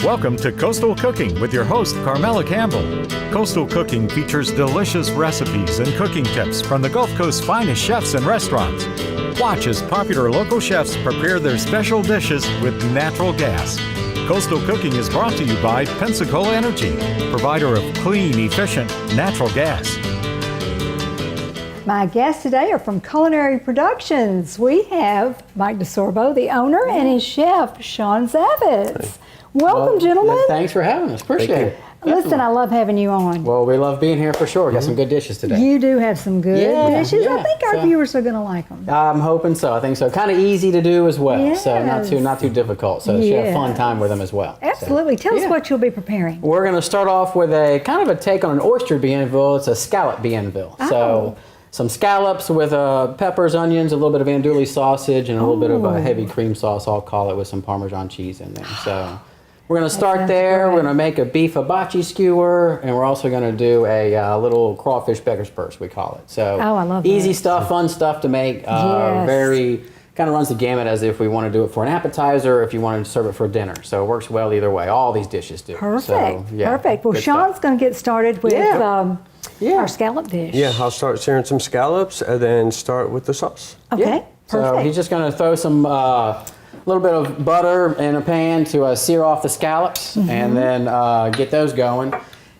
Welcome to Coastal Cooking with your host, Carmela Campbell. Coastal Cooking features delicious recipes and cooking tips from the Gulf Coast's finest chefs and restaurants. Watch as popular local chefs prepare their special dishes with natural gas. Coastal Cooking is brought to you by Pensacola Energy, provider of clean, efficient, natural gas. My guests today are from Culinary Productions. We have Mike Desorbo, the owner, and his chef, Shawn Zavitz. Welcome, gentlemen. Thanks for having us. Appreciate it. Listen, I love having you on. Well, we love being here for sure. Got some good dishes today. You do have some good dishes. I think our viewers are going to like them. I'm hoping so. I think so. Kind of easy to do as well. Yes. So not too difficult. So you have a fun time with them as well. Absolutely. Tell us what you'll be preparing. We're going to start off with a kind of a take on an oyster Bienville. It's a Scallop Bienville. So some scallops with peppers, onions, a little bit of andouille sausage, and a little bit of a heavy cream sauce, I'll call it, with some Parmesan cheese in there. So we're going to start there. We're going to make a beef hibachi skewer, and we're also going to do a little crawfish beggar's purse, we call it. So I love easy that. stuff, fun stuff to make. Very kind of runs the gamut as if we want to do it for an appetizer or if you want to serve it for dinner. So it works well either way. All these dishes do. Perfect. So, Perfect. Well, Shawn's going to get started with our scallop dish. Yeah, I'll start searing some scallops and then start with the sauce. Okay. Perfect. So he's just going to throw some little bit of butter in a pan to sear off the scallops and then get those going.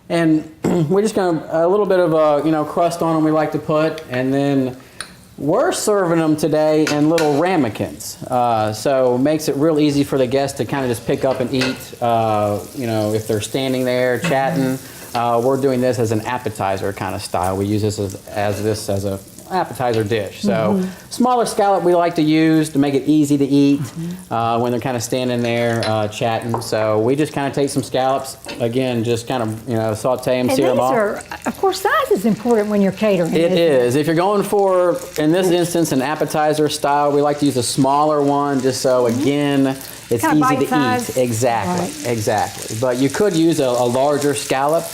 And we're just going to, a little bit of crust on them we like to put, and then we're serving them today in little ramekins. So it makes it real easy for the guests to kind of just pick up and eat, if they're standing there chatting. We're doing this as an appetizer kind of style. We use this as a appetizer dish. So smaller scallop we like to use to make it easy to eat when they're kind of standing there chatting. So we just kind of take some scallops, again, just kind of saute them, sear them off. Of course, size is important when you're catering. It is. If you're going for, in this instance, an appetizer style, we like to use a smaller one just so, again, it's kind of easy to size. eat. Exactly. But you could use a larger scallop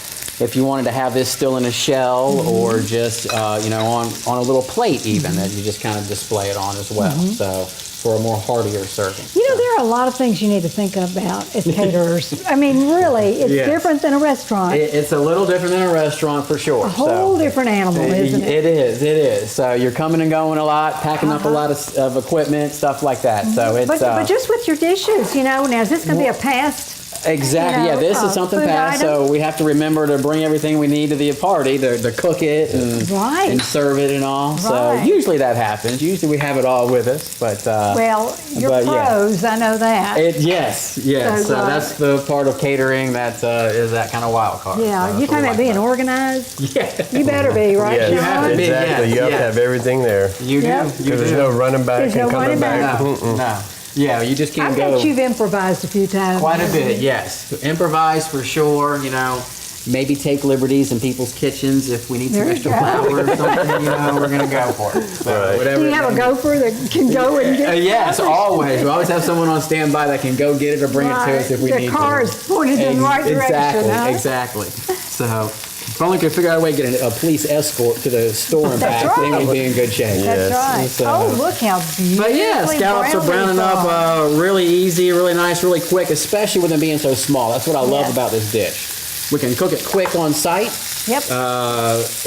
if you wanted to have this still in a shell or just, on a little plate even that you just kind of display it on as well. So for a more heartier serving. There are a lot of things you need to think about as caterers. I mean, really, it's different than a restaurant. It's a little different than a restaurant for sure. A whole different animal, isn't it? It is. So you're coming and going a lot, packing up a lot of equipment, stuff like that. So it's. But just with your dishes, now is this going to be a past? Exactly. This is something past. So we have to remember to bring everything we need to the party to cook it and serve it and all. So usually that happens. Usually we have it all with us. But you're pros. I know that. Yes. So that's the part of catering that is that kind of wild card. Yeah. You're talking about being organized. Yeah. You better be, right? Yeah, you have to be. Exactly. You have to have everything there. You do. Because there's no running back and coming back. No. Yeah, you just can't go. I bet you've improvised a few times. Quite a bit, yes. Improvise for sure, maybe take liberties in people's kitchens if we need some extra flour or something, we're going to go for it. So whatever. Do you have a gopher that can go and get it? Yes, always. We always have someone on standby that can go get it or bring it to us if we need to. The car is pointed in the right direction. Exactly. So if only could figure out a way to get a police escort to the store and back, then we'd be in good shape. That's right. So, look how beautiful. But yeah, scallops are browning up really easy, really nice, really quick, especially with them being so small. That's what I love about this dish. We can cook it quick on site. Yep.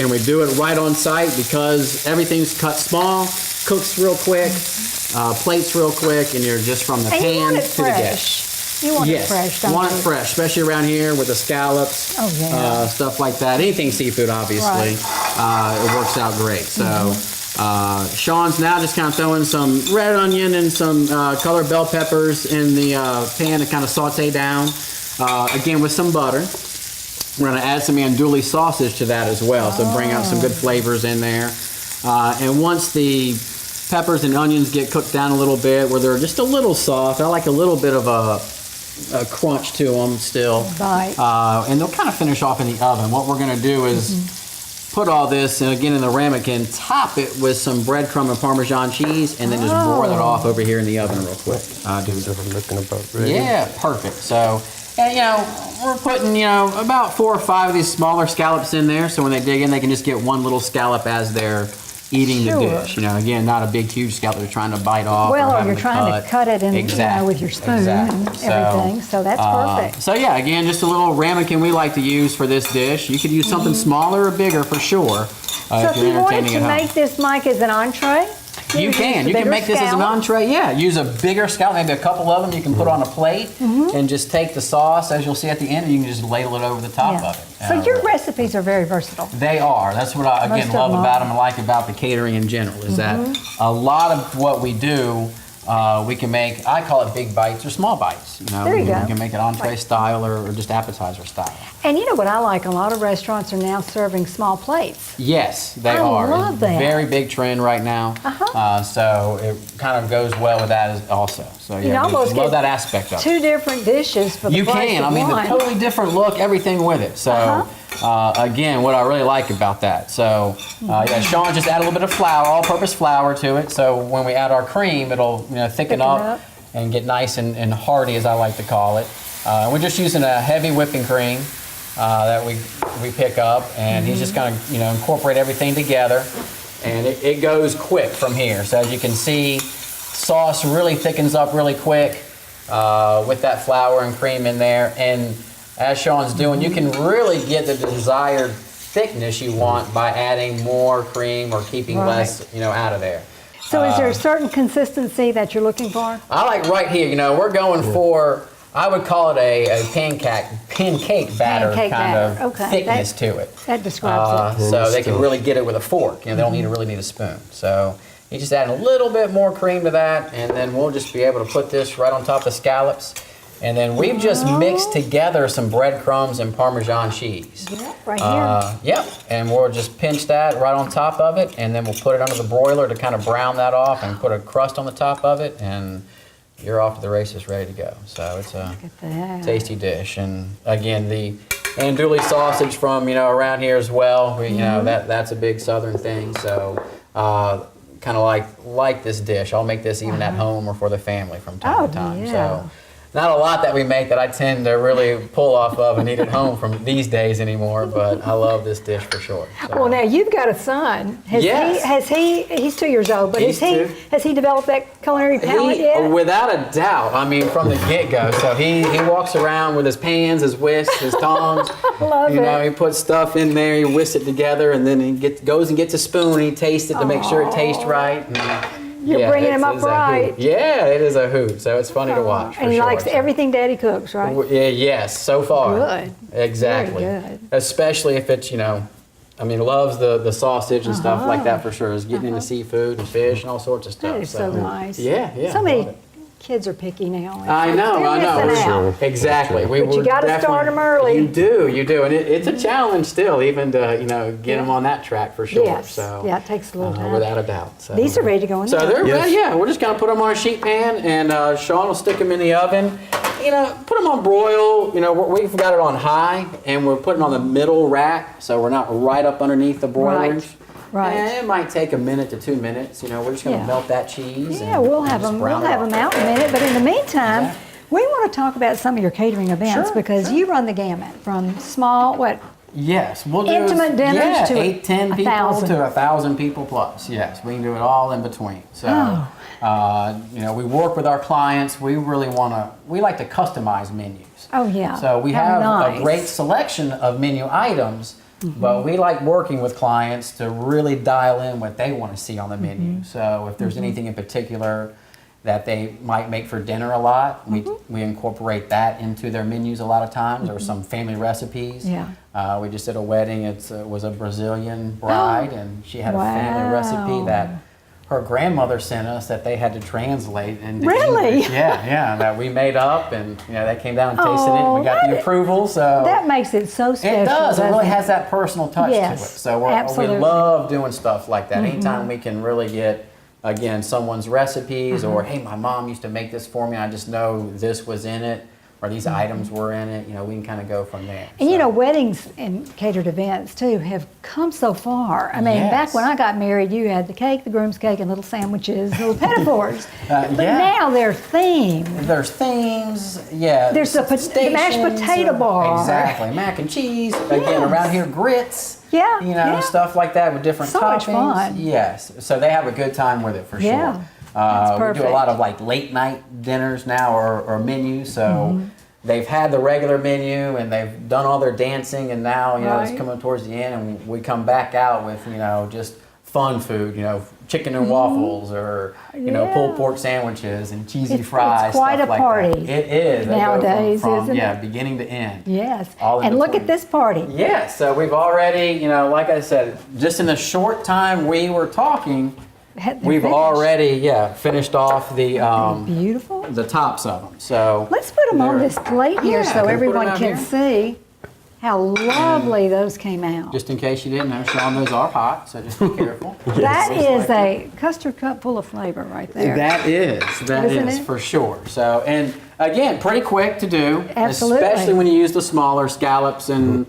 And we do it right on site because everything's cut small, cooks real quick, plates real quick, and you're just from the pan to the dish. You want it fresh, don't you? Want it fresh, especially around here with the scallops, stuff like that. Anything seafood, obviously, it works out great. So Shawn's now just kind of throwing some red onion and some colored bell peppers in the pan to kind of saute down, again with some butter. We're going to add some andouille sausage to that as well, so bring out some good flavors in there. And once the peppers and onions get cooked down a little bit, where they're just a little soft, I like a little bit of a crunch to them still. Right. And they'll kind of finish off in the oven. What we're going to do is put all this, and again in the ramekin, top it with some breadcrumb and Parmesan cheese, and then just broil it off over here in the oven real quick. Looking about ready. Yeah, perfect. So, and we're putting, about 4 or 5 of these smaller scallops in there, so when they dig in, they can just get one little scallop as they're eating Sure. the dish. You know, again, not a big, huge scallop they're trying to bite off. Well, or or having you're trying to cut it in, with your spoon and everything, so that's perfect. So yeah, again, just a little ramekin we like to use for this dish. You could use something smaller or bigger for sure. So if you wanted to at home. make this, Mike, as an entree, You can. You can make this as an entree. Yeah, use a bigger scallop, maybe a couple of them you can put on a plate, and just take the sauce, as you'll see at the end, and you can just ladle it over the top of it. So your recipes are very versatile. They are. That's what I, Most again, of love them about are. them and like about the catering in general, is that a lot of what we do, we can make, I call it big bites or small bites. You know, There you go. We can make it entree style or just appetizer style. And you know what I like? A lot of restaurants are now serving small plates. Yes, they I are. love that. Very big trend right now. So it kind of goes well with that also. So You yeah, we almost love get that aspect of it. Two different dishes for the You price can. of I mean, one. a totally different look, everything with it. So, again, what I really like about that. So, yeah, Shawn just added a little bit of flour, all-purpose flour to it. So when we add our cream, it'll thicken up and get nice and hearty, as I like to call it. We're just using a heavy whipping cream that we pick up, and he's just going to incorporate everything together, and it goes quick from here. So as you can see, sauce really thickens up really quick with that flour and cream in there, and as Shawn's doing, you can really get the desired thickness you want by adding more cream or keeping less out of there. So is there a certain consistency that you're looking for? I like right here, we're going for, I would call it a pancake batter kind of thickness to it. That describes it. So they can really get it with a fork. They don't really need a spoon. So you just add a little bit more cream to that, and then we'll just be able to put this right on top of the scallops. And then we've just mixed together some breadcrumbs and Parmesan cheese. Yep, right here. Yep, and we'll just pinch that right on top of it, and then we'll put it under the broiler to kind of brown that off and put a crust on the top of it, and you're off to the races, ready to go. So it's a tasty dish. And again, the andouille sausage from around here as well. That's a big southern thing. So kind of like this dish. I'll make this even at home or for the family from time to time. So not a lot that we make that I tend to really pull off of and eat at home from these days anymore, but I love this dish for sure. So. Well, now you've got a son. He's 2 years old, but has he developed that culinary palate yet? Without a doubt. I mean, from the get-go. So he walks around with his pans, his whisks, his tongs. Love it. He puts stuff in there, he whisks it together, and then he goes and gets a spoon, and he tastes it to make sure it tastes right. You're bringing him up right. Yeah, it is a hoot. So it's funny to watch. And he likes everything Daddy cooks, right? Yes, so far. Good. Exactly. Very good. Especially if it's, loves the sausage and stuff like that for sure. Is getting into seafood and fish and all sorts of stuff. That is so nice. Yeah. So many kids are picky now. I know. Missing out. Exactly. But you got to start them early. You do, and it's a challenge still, even to get them on that track for sure. Yes. So yeah, it takes a little time. without a doubt. So. These are ready to go in So there. they're ready. Yeah, we're just gonna put them on a sheet pan, and Shawn will stick them in the oven. Put them on broil. We've got it on high, and we're putting on the middle rack, so we're not right up underneath the broilers. Right. And it might take a minute to 2 minutes. We're just going to melt that cheese. Yeah, we'll have them out in a minute. But in the meantime, we want to talk about some of your catering events because you run the gamut from small, Yes, we'll do intimate dinners to 8, 10 people 1,000. to 1,000 people plus. Yes, we can do it all in between. So, we work with our clients. We really we like to customize menus. Oh yeah. So we have a great selection of menu items. But we like working with clients to really dial in what they want to see on the menu. So if there's anything in particular that they might make for dinner a lot, we incorporate that into their menus a lot of times, or some family recipes. Yeah. We just did a wedding. It was a Brazilian bride, and she had a family recipe that her grandmother sent us that they had to translate into English. Yeah, that we made up, and they came down and tasted it, and we got the approval. So that makes it so special. It does. It really has that personal touch to it. So we love doing stuff like that. Anytime we can really get, again, someone's recipes, or hey, my mom used to make this for me. I just know this was in it. or these items were in it. You know, we can kind of go from there. And you So- know, weddings and catered events too have come so far. I mean, back Yes. when I got married, you had the cake, the groom's cake, and little sandwiches, little pinafores. But yeah. now they're themed. There's themes, yeah. There's the mashed stations, potato bar. Exactly, mac and cheese. Again, Yes. around here, grits. Yeah, You know, yeah. stuff like that with different So toppings. much fun. Yes, so they have a good time with it for Yeah, sure. that's We do a perfect. lot of like late night dinners now or menus. So Mm-hmm. they've had the regular menu and they've done all their dancing, and now it's Right. coming towards the end, and we come back out with just fun food. Chicken and waffles, or Mm-hmm. Yeah. pulled pork sandwiches and cheesy It's fries. quite stuff a like party that. It is. They go nowadays, from isn't it? beginning to end. Yes. All in And the look at 40s. this party. Yeah, so we've already, like I said, just in the short time we were talking, They're we've finished. already, finished off Beautiful. the tops of them. So Let's put them on they're- this plate here Yeah, so can we put 'em everyone out can here? see how lovely those came out. Just in case you didn't know, Shawn, those are hot, so just be careful. That Looks is like a custard cup full of flavor right there. That is Isn't it? for sure. So, and again, pretty quick to do, Absolutely. especially when you use the smaller scallops and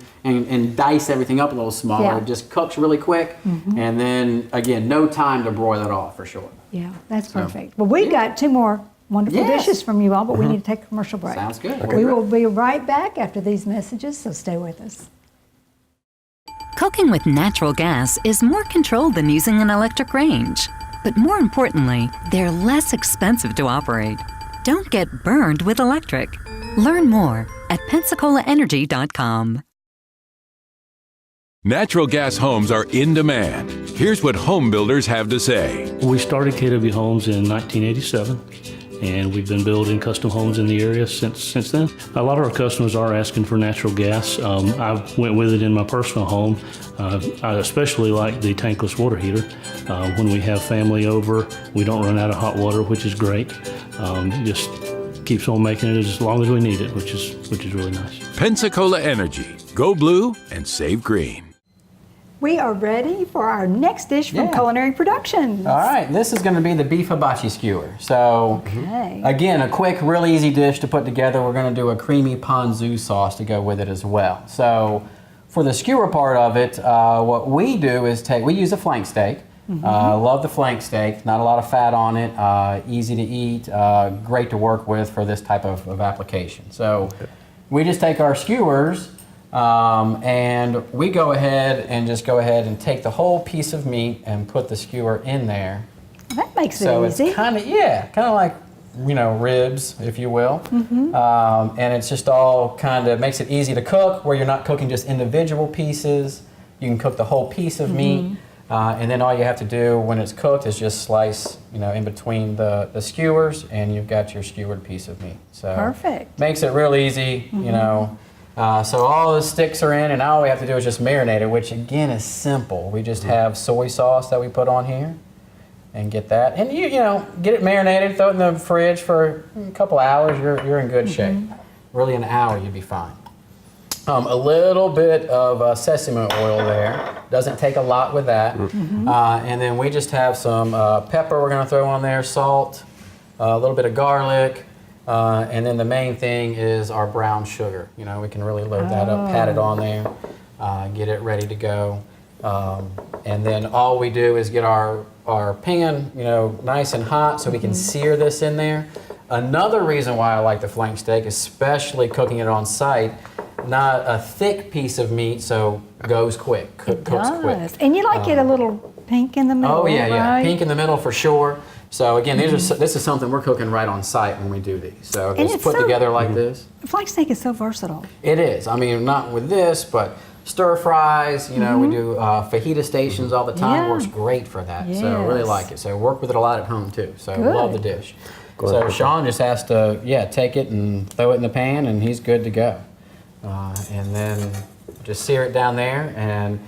dice everything up a little smaller. Yeah. It just cooks really quick, and then again, no time to broil it off for sure. Yeah, that's perfect. Well, we've got two more wonderful Yes. dishes from you all, but we need to take a commercial break. Sounds good. We will be right back after these messages, so stay with us. Cooking with natural gas is more controlled than using an electric range. But more importantly, they're less expensive to operate. Don't get burned with electric. Learn more at PensacolaEnergy.com. Natural gas homes are in demand. Here's what home builders have to say. We started KW Homes in 1987, and we've been building custom homes in the area since then. A lot of our customers are asking for natural gas. I went with it in my personal home. I especially like the tankless water heater. When we have family over, we don't run out of hot water, which is great. Just keeps on making it as long as we need it, which is really nice. Pensacola Energy. Go blue and save green. We are ready for our next dish from Yeah. Culinary Productions. All right, this is going to be the beef hibachi skewer. So, Okay. again, a quick, real easy dish to put together. We're going to do a creamy ponzu sauce to go with it as well. So, for the skewer part of it, what we do is we use a flank steak. Love the flank steak. Not a lot of fat on it. Easy to eat. Great to work with for this type of application. So, we just take our skewers. And we go ahead and take the whole piece of meat and put the skewer in there. That makes it So easy. it's kind of like, ribs, if you will. And it's just all kind of makes it easy to cook, where you're not cooking just individual pieces. You can cook the whole piece of meat. And then all you have to do when it's cooked is just slice, in between the skewers, and you've got your skewered piece of meat. So Perfect. makes it real easy, so all the sticks are in, and all we have to do is just marinate it, which again is simple. We just have soy sauce that we put on here, and get that, and get it marinated, throw it in the fridge for a couple hours. You're in good shape. Really, an hour you'd be fine. A little bit of sesame oil there. Doesn't take a lot with that. And then we just have some pepper we're going to throw on there, salt, a little bit of garlic. And then the main thing is our brown sugar. We can really load that up, pat it on there, get it ready to go. And then all we do is get our pan, nice and hot so we can sear this in there. Another reason why I like the flank steak, especially cooking it on site, not a thick piece of meat, so goes quick, cooks quick. And you like it a little pink in the middle, Oh yeah, right? pink in the middle for sure. So again, this is something we're cooking right on site when we do these. So And it's it's put so- together like this. Flank steak is so versatile. It is. I mean, not with this, but stir fries. We do fajita stations all the time. Yeah. Works great for that. So really Yes. like it. So work with it a lot at home too. So Good. love the dish. So Shawn just has to take it and throw it in the pan, and he's good to go. And then just sear it down there, and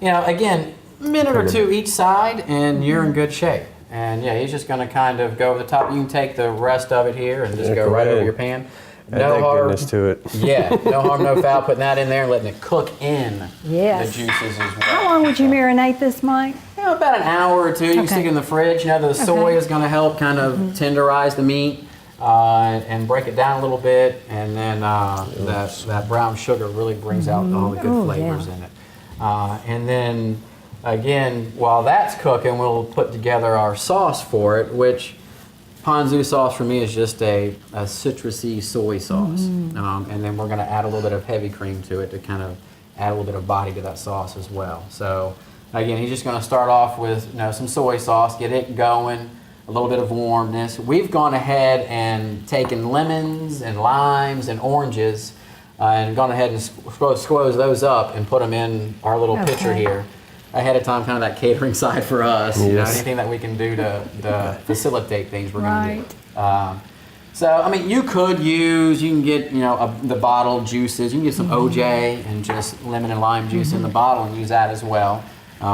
again, minute or two each side, and you're in good shape. And he's just going to kind of go over the top. You can take the rest of it here and just go right over your pan. Add that goodness to it. No harm, no foul. Putting that in there and letting it cook in Yes. the juices as well. How long would you marinate this, Mike? About an hour or two. You can Okay. stick it in the fridge. The soy Okay. is going to help kind of tenderize the meat. and break it down a little bit, and then that brown sugar really brings out all the good flavors in it. And then again, while that's cooking, we'll put together our sauce for it, which Ponzu sauce for me is just a citrusy soy sauce. And then we're going to add a little bit of heavy cream to it to kind of add a little bit of body to that sauce as well. So again, he's just going to start off with some soy sauce, get it going, a little bit of warmness. We've gone ahead and taken lemons and limes and oranges and gone ahead and squoze those up and put them in our little pitcher here ahead of time, kind of that catering side for us. Anything that we can do to facilitate things, we're going to do. So, I mean, you can get, the bottled juices. You can get some OJ and just lemon and lime juice in the bottle and use that as well.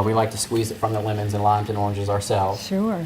We like to squeeze it from the lemons and limes and oranges ourselves. Sure.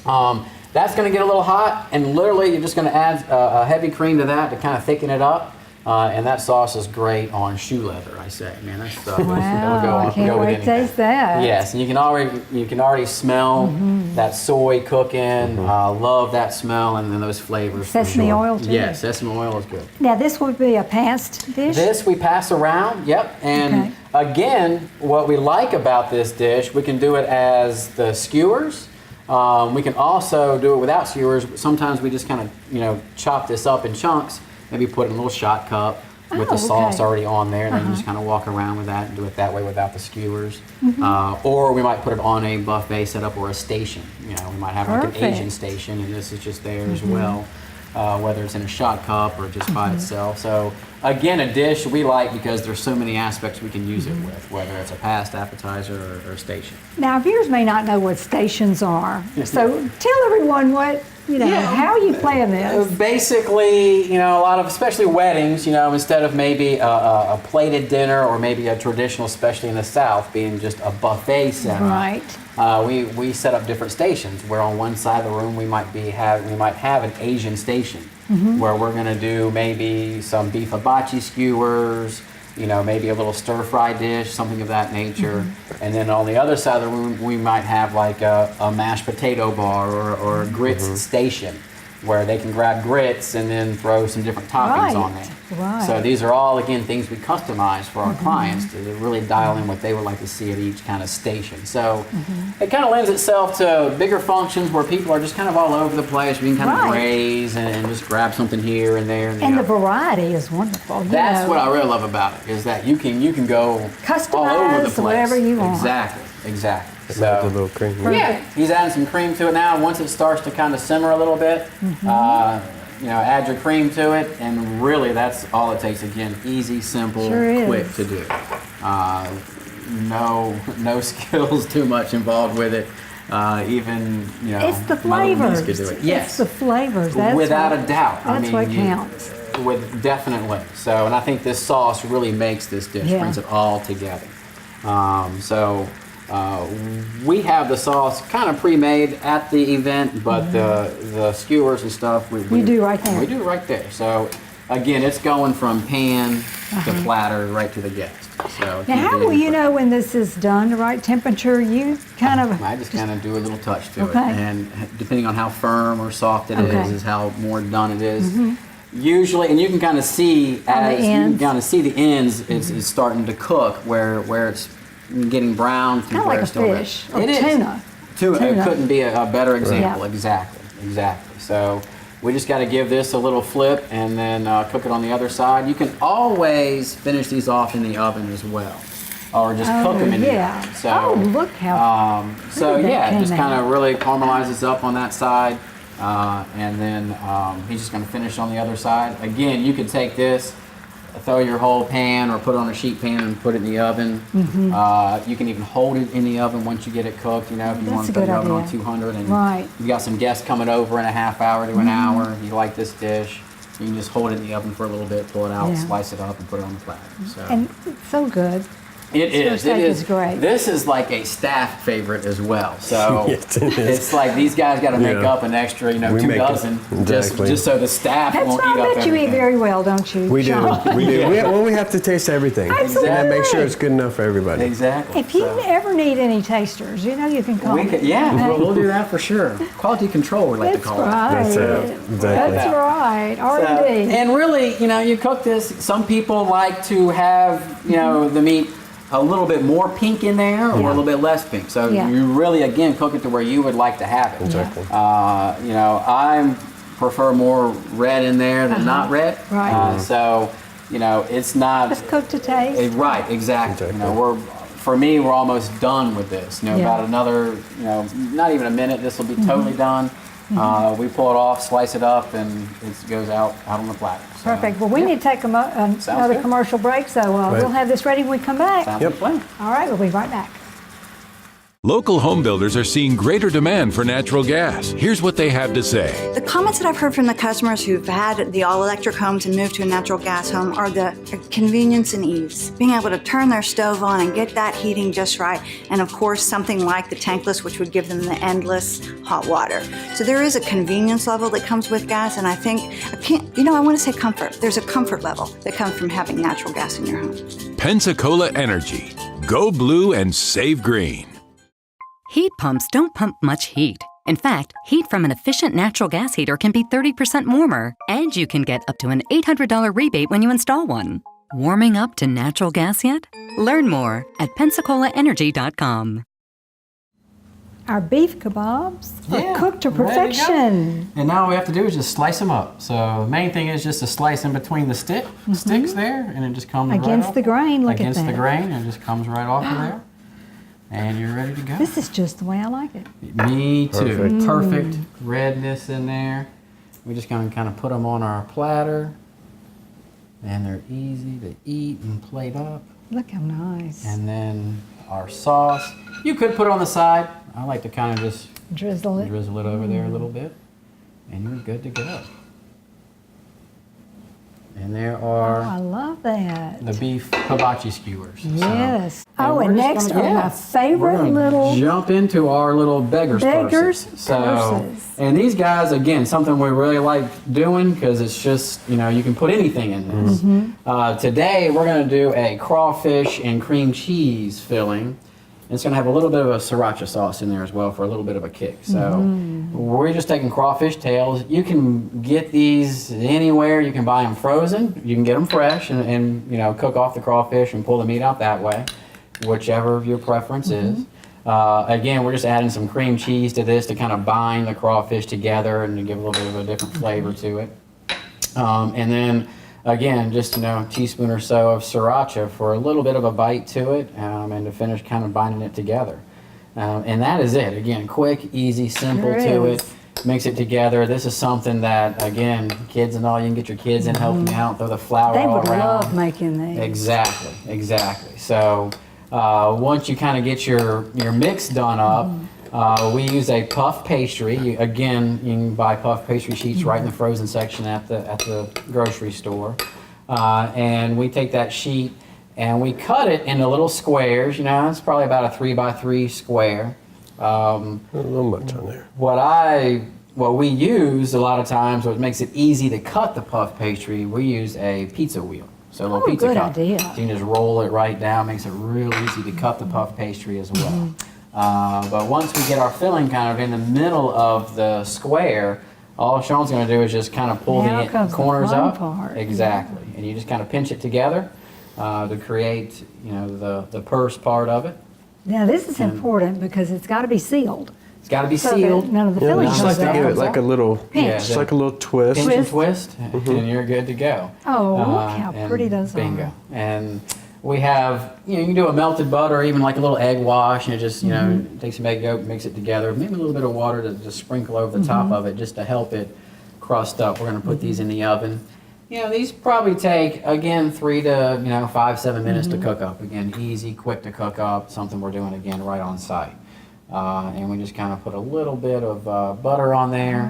That's going to get a little hot, and literally you're just going to add a heavy cream to that to kind of thicken it up. And that sauce is great on shoe leather, I say. Man, that stuff Wow, it'll I can't wait to taste that. Yes, and you can already smell that soy cooking. Love that smell and then those flavors. Sesame oil too. Yes, sesame oil is good. Now this would be a passed dish? This we pass around, yep. And again, what we like about this dish, we can do it as the skewers. We can also do it without skewers. Sometimes we just kind of, chop this up in chunks. Maybe put it in a little shot cup with the sauce already on there, and then you just kind of walk around with that and do it that way without the skewers. Or we might put it on a buffet setup or a station. We might have like an Asian station, and this is just there as well, whether it's in a shot cup or just by itself. So again, a dish we like because there's so many aspects we can use it with, whether it's a passed appetizer or a station. Now, viewers may not know what stations are, so tell everyone how you plan this. Basically, a lot of, especially weddings, instead of maybe a plated dinner or maybe a traditional, especially in the South, being just a buffet setup. Right. We set up different stations where on one side of the room we might have an Asian station where we're going to do maybe some beef hibachi skewers, maybe a little stir-fry dish, something of that nature. And then on the other side of the room, we might have like a mashed potato bar or a grits station where they can grab grits and then throw some different toppings on there. Right. So these are all, again, things we customize for our clients to really dial in what they would like to see at each kind of station. So it kind of lends itself to bigger functions where people are just kind of all over the place. We can kind of graze and just grab something here and there. And the variety is wonderful. That's what I really love about it, is that you can go customize all over the place. Whatever you want. Exactly. So the little cream. He's adding some cream to it now. Once it starts to kind of simmer a little bit, add your cream to it, and really that's all it takes. Again, easy, simple, quick to do. No skills too much involved with it. It's the flavors. Could do it. Yes, it's the flavors. That's without a doubt. That's what counts. Definitely. So, and I think this sauce really makes this dish, brings it all together. We have the sauce kind of pre-made at the event, but the skewers and stuff we do right there. We do right there. So again, it's going from pan to platter right to the guest. So now, how will you know when this is done the right temperature? You kind of I just kind of do a little touch to it, and depending on how firm or soft it is how more done it is. Usually, and you can kind of see the ends it's starting to cook where it's getting brown to kind of where like it's a still fish red. or It tuna. It couldn't be a better example. Yeah. Exactly. So we just got to give this a little flip and then cook it on the other side. You can always finish these off in the oven as well, or just cook them in the oven. So, look how it just kind of really caramelizes up on that side, and then he's just going to finish on the other side. Again, you could take this, throw your whole pan or put it on a sheet pan and put it in the oven. You can even hold it in the oven once you get it cooked, if you want to put the oven on 200 and you've got some guests coming over in a half hour to an hour, you like this dish, you can just hold it in the oven for a little bit, pull it out, slice it up and put it on the platter. So. And it's so good. It Skewer is. steak It is great. This is like a staff favorite as well. So Yes, it is. it's like these guys got to make Yeah. up an extra, We 2 make it. dozen, Exactly. just so the staff That's won't why eat I up bet you eat everything. very well, don't you, We do. Shawn? We do. Yeah. We have to taste everything. Absolutely. And make sure it's good enough for everybody. Exactly. If you So ever need any tasters, you can call we me. could, yeah, Okay? we'll do that for sure. Quality control, we like That's to call it. right. That's it. Exactly. That's right. R&D. And really, you cook this. Some people like to have, the meat a little bit more pink in there or a little bit less pink. So Yeah. you really, again, cook it to where you would like to have it. Exactly. I prefer more red in there than not red. Right. So, it's not. Just cook to taste. Right, exactly. Exactly. For me, we're almost done with this. Yeah. About another, not even a minute, this will be totally done. We pull it off, slice it up, and it goes out on the platter. So, Perfect. Well, we need to take another good. commercial break, so we'll have this ready when we come back. Sounds like a plan. All right, we'll be right back. Local home builders are seeing greater demand for natural gas. Here's what they have to say. The comments that I've heard from the customers who've had the all-electric homes and moved to a natural gas home are the convenience and ease. Being able to turn their stove on and get that heating just right, and of course something like the tankless, which would give them the endless hot water. So there is a convenience level that comes with gas, and I think, I want to say comfort. There's a comfort level that comes from having natural gas in your home. Pensacola Energy. Go blue and save green. Heat pumps don't pump much heat. In fact, heat from an efficient natural gas heater can be 30% warmer, and you can get up to an $800 rebate when you install one. Warming up to natural gas yet? Learn more at PensacolaEnergy.com. Our beef kebabs are Yeah, cooked to ready to go. perfection. And now all we have to do is just slice them up. So the main thing is just to slice in between the sticks there, and it just comes right Against off. the grain, look at Against the that. grain, and it just comes right off of there. And you're ready to go. This is just the way I like it. Me too. Perfect. Perfect redness in there. We're just going to kind of put them on our platter. And they're easy to eat and plate up. Look how nice. And then our sauce. You could put it on the side. I like to kind of just Drizzle it. drizzle it over there a little bit. And you're good to go. And there Oh, I are love that. the beef hibachi skewers. So- Yes. and Oh, we're and just next gonna- are yeah, my we're favorite gonna little jump into our little beggars Beggars purses. So, purses. and these guys, again, something we really like doing because it's just, you can put anything in this. Mm-hmm. Today, we're going to do a crawfish and cream cheese filling. It's going to have a little bit of a sriracha sauce in there as well for a little bit of a kick. So Mm-hmm. we're just taking crawfish tails. You can get these anywhere. You can buy them frozen. You can get them fresh and cook off the crawfish and pull the meat out that way, whichever your preference is. Again, we're just adding some cream cheese to this to kind of bind the crawfish together and to give a little bit of a different flavor to it. And then again, just a teaspoon or so of sriracha for a little bit of a bite to it, and to finish kind of binding it together. And that is it. Again, quick, easy, simple Sure to is. it. Mix it together. This is something that, again, kids and all, you can get your kids in helping out, throw the flour They all would around. love making these. Exactly. So once you kind of get your mix done up, we use a puff pastry. You can buy puff pastry sheets right in the frozen section at the grocery store. And we take that sheet and we cut it into little squares. It's probably about a 3x3 square. A little much on there. What we use a lot of times, what makes it easy to cut the puff pastry, we use a pizza wheel. So a little pizza good cup. idea. So you can just roll it right down, makes it real easy to cut the puff pastry as well. But once we get our filling kind of in the middle of the square, all Shawn's going to do is just kind of pull Now the comes the corners fun up. part. Exactly. And you just kind of pinch it together to create, the purse part of it. Now this is important because it's got to be sealed. It's got to be So that sealed. none of the Yeah, filling we just comes like to give it out. like a little, Pinch. just like a little twist. Pinch and twist, and you're good to go. Oh, look how and pretty those bingo. are. And we have, you can do a melted butter, or even like a little egg wash, and just, take some egg yolk, mix it together, maybe a little bit of water to just sprinkle over the top of it, just to help it crust up. We're going to put these in the oven. These probably take, again, 3 to 5-7 minutes to cook up. Again, easy, quick to cook up. Something we're doing again right on site. And we just kind of put a little bit of butter on there.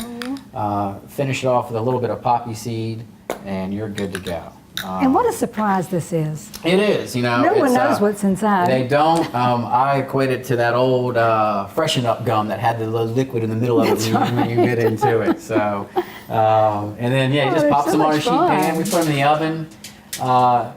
Finish it off with a little bit of poppy seed, and you're good to go. And what a surprise this is. It is, No one knows what's inside. They don't. I equate it to that old freshen up gum that had the little liquid in the middle of it when you get into it. So, and then you just pop some on a sheet pan. We put them in the oven. On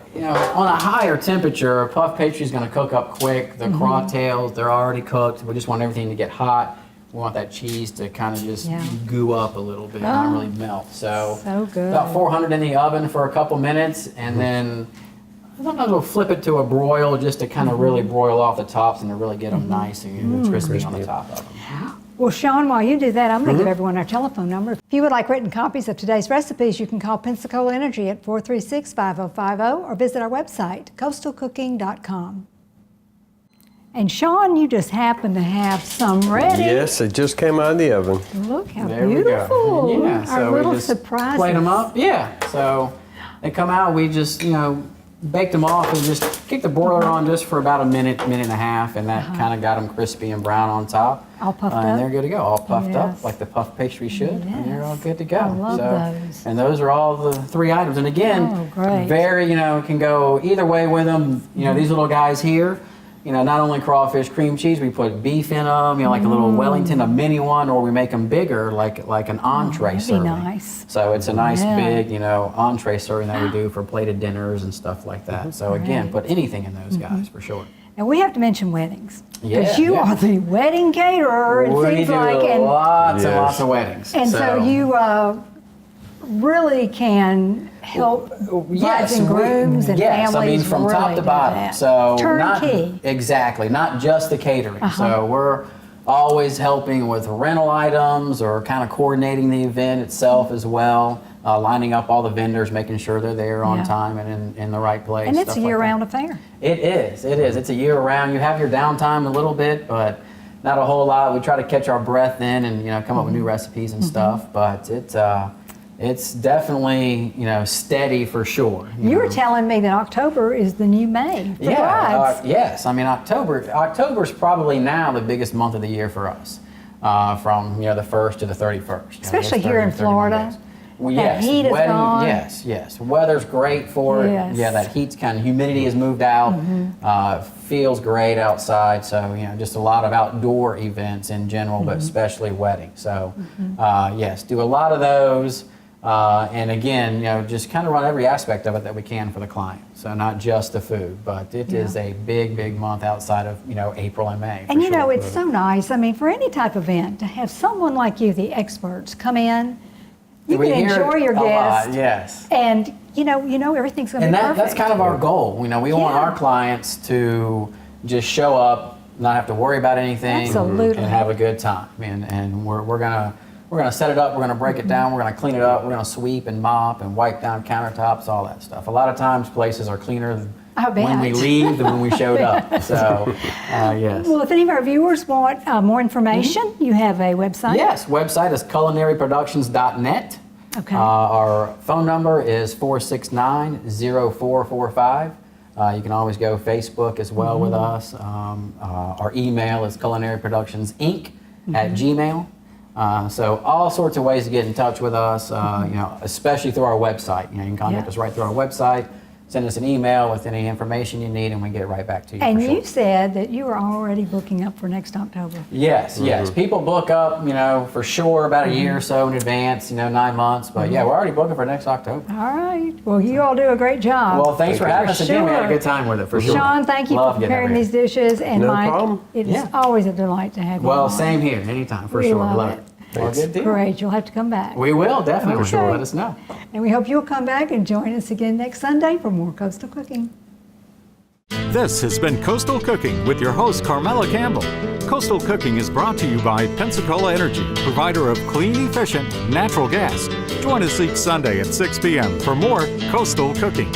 a higher temperature, puff pastry is going to cook up quick. The crawtails, they're already cooked. We just want everything to get hot. We want that cheese to kind of just goo up a little bit, not really melt. So good. About 400 in the oven for a couple minutes, and then sometimes we'll flip it to a broil just to kind of really broil off the tops and to really get them nice and crispy on the top of them. Well, Shawn, while you do that, I'm going to give everyone our telephone number. If you would like written copies of today's recipes, you can call Pensacola Energy at 436-5050 or visit our website, coastalcooking.com. And Shawn, you just happen to have some ready. Yes, it just came out of the oven. Look how There beautiful. we go. Yeah, our so little we just surprises. plate them up. Yeah, so they come out. We just baked them off and just kicked the broiler on just for about a minute and a half, and that kind of got them crispy and brown on top. All puffed up. And they're good to go, all puffed up Yes. like the puff pastry should, and they're all good to go. I love those. And those are all the 3 items. And again, great. very can go either way with them. These little guys here. Not only crawfish, cream cheese, we put beef in them, like a little Wellington, a mini one, or we make them bigger, like an entree serving. Nice. So it's a nice big, entree serving that we do for plated dinners and stuff like that. So again, put anything in those guys for sure. And we have to mention weddings. Because Yeah, you yeah. are the wedding caterer, it We seems do like. And lots and lots of weddings. And so you really can help brides and grooms and yes, families from really top to do bottom. that. So Turnkey. not just the catering. So we're always helping with rental items or kind of coordinating the event itself as well, lining up all the vendors, making sure they're there on time and in the right place. And it's stuff a year-round like that. affair. It is. It's a year-round. You have your downtime a little bit, but not a whole lot. We try to catch our breath in and come up with new recipes and stuff. But it's definitely steady for sure. You were telling me that October is the new May for brides. Yes. I mean October's probably now the biggest month of the year for us, from the 1st to the 31st. Especially here in Florida. Well, that yes, heat is gone. Yes. Weather's great for it. Yes. Yeah, that heat's humidity has moved out. Feels great outside. So just a lot of outdoor events in general, but especially weddings. So yes, do a lot of those. And again, just kind of run every aspect of it that we can for the client. So not just the food, but it is a big month outside of April and May. And it's so nice. I mean, for any type of event, to have someone like you, the experts, come in. You We can hear enjoy your a lot, guests. yes. And everything's going to be perfect. That's kind of our goal. We want our clients to just show up, not have to worry about anything, Absolutely. and have a good time. And we're gonna set it up. We're gonna break it down. We're gonna clean it up. We're gonna sweep and mop and wipe down countertops, all that stuff. A lot of times, places are cleaner when we leave than when we showed up. So, yes. Well, if any of our viewers want more information, you have a website? Yes, website is culinaryproductions.net. Okay. Our phone number is 469-0445. You can always go Facebook as well with us. Our email is culinaryproductionsinc@gmail. So all sorts of ways to get in touch with us, especially through our website. You can contact us right through our website. Send us an email with any information you need, and we get it right back to you. And for sure. you said that you are already booking up for next October. Yes. People book up, for sure about a year or so in advance, 9 months. But yeah, we're already booking for next October. All right. Well, you all do a great job. Well, thanks for having us again. We had a Sure. good time with it, for sure. Shawn, thank you Love for getting preparing over these here. dishes. And No Mike, problem. it is always a delight to have you Well, on. same here. Anytime, for We sure. love Love it. it. Well, good deal. Great. You'll have to come back. We will, definitely, for sure. Okay. Let us know. And we hope you'll come back and join us again next Sunday for more Coastal Cooking. This has been Coastal Cooking with your host, Carmela Campbell. Coastal Cooking is brought to you by Pensacola Energy, provider of clean, efficient, natural gas. Join us each Sunday at 6 p.m. for more Coastal Cooking.